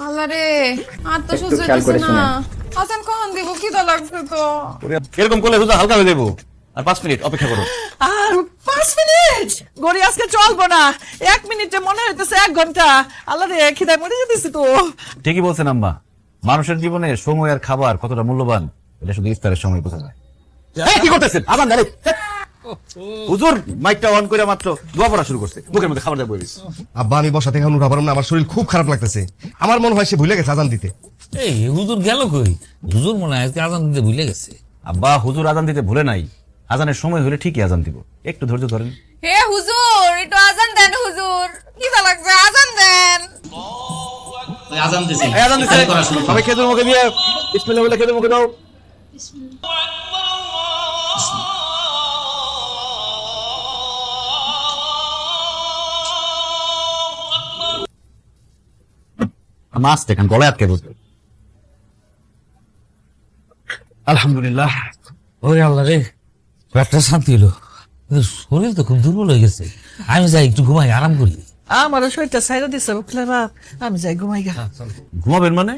আল্লাহ রে, আর তো সহ্য হচ্ছে না। আজান কখন দিব? খিদা লাগছে তো। এরকম করলে রোজা হালকা হয়ে দেবো। আর 5 মিনিট অপেক্ষা করো। আর 5 মিনিট গড়ি আজকে চলবো না। 1 মিনিটে মনে হইতেছে 1 ঘন্টা। আল্লাহ রে, খিদায় মরে যেতেছি তো। ঠিকই বলছেন আম্মা, মানুষের জীবনে সময় আর খাবার কতটা মূল্যবান এটা শুধু ইফতারের সময় বোঝা যায়। কি করতেছেন? আজান দেন। হুজুর মাইকটা অন করে মাত্র দোয়া পড়া শুরু করছে, মুখের মধ্যে খাবার দেবো। আব্বা আমি বসা থেকে উঠা পারলাম না, আমার শরীর খুব খারাপ লাগতেছে। আমার মনে হয় সে ভুলে গেছে আজান দিতে। এই হুজুর গেল কই? হুজুর মনে হয় আজকে আজান দিতে ভুলে গেছে। আব্বা হুজুর আজান দিতে ভুলে নাই, আজানের সময় হলে ঠিকই আজান দিব, একটু ধৈর্য ধরেন। হে হুজুর, একটু আজান দেন হুজুর, খিদা লাগছে, আজান দেন। আজান দিছি, এই আজান দিছে, সবাই খেজুর মুখে দিয়ে বিসমিল্লাহ বলে খেজুর মুখে দাও। মাছ দেখেন গলায় আটকে বলতে। আলহামদুলিল্লাহ। ওরে আল্লাহ রে, পেটটা শান্তি হলো। কিন্তু শরীর তো খুব দুর্বল হয়ে গেছে। আমি যাই একটু ঘুমাই, আরাম করি। আমার শরীরটা ছাইরা দিছে বুঝলে বাপ, আমি যাই ঘুমাই গা। ঘুমাবেন মানে?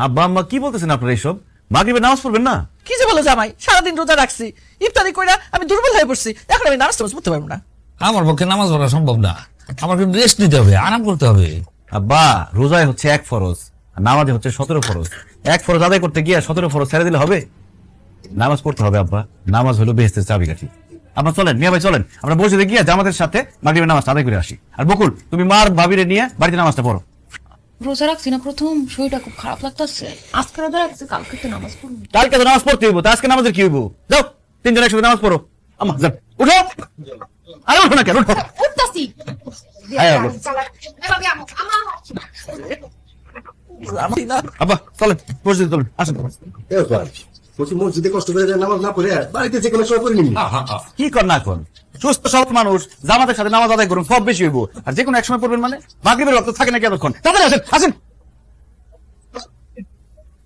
আব্বা আম্মা কি বলতেছেন আপনারা এইসব? মাগরিবের নামাজ পড়বেন না? কি যে বলো জামাই, সারাদিন রোজা রাখছি, ইফতারি কইরা আমি দুর্বল হয়ে পড়ছি, এখন আমি নামাজ টামাজ পড়তে পারবো না। আমার পক্ষে নামাজ পড়া সম্ভব না, আমার কিন্তু রেস্ট নিতে হবে, আরাম করতে হবে। আব্বা রোজায় হচ্ছে 1 ফরজ, আর নামাজে হচ্ছে 17 ফরজ। 1 ফরজ আদায় করতে গিয়ে 17 ফরজ ছেড়ে দিলে হবে? নামাজ পড়তে হবে আব্বা, নামাজ হলো বেহেশতের চাবিকাঠি। আপনার চলেন মিয়া ভাই, চলেন আমরা মসজিদে গিয়ে জামাতের সাথে মাগরিবের নামাজ আদায় করে আসি। আর বকুল তুমি মার ভাবিরে নিয়ে বাড়িতে নামাজটা পড়ো। রোজা রাখছি না, প্রথম শরীরটা খুব খারাপ লাগতেছে। আজকে রোজা রাখছি, কালকে তো নামাজ পড়বো। কালকে তো নামাজ পড়তে হইব, তা আজকে নামাজের কি হইব? যাও 3 জন একসাথে নামাজ পড়ো। আম্মা যান, উঠো। আরে উঠো না কেন, উঠো। উঠতাছি। আয় আব্বা। আব্বা চলেন মসজিদে, চলেন আসেন। মসজিদে কষ্ট করে নামাজ না পড়ে বাড়িতে যে কোনো সময় পড়ে নিবি। কি কর না কর, সুস্থ সব মানুষ জামাতের সাথে নামাজ আদায় করুন, সব বেশি হইব। আর যে কোনো এক সময় পড়বেন মানে মাগরিবের রক্ত থাকে নাকি এতক্ষণ? তাড়াতাড়ি আসেন, আসেন।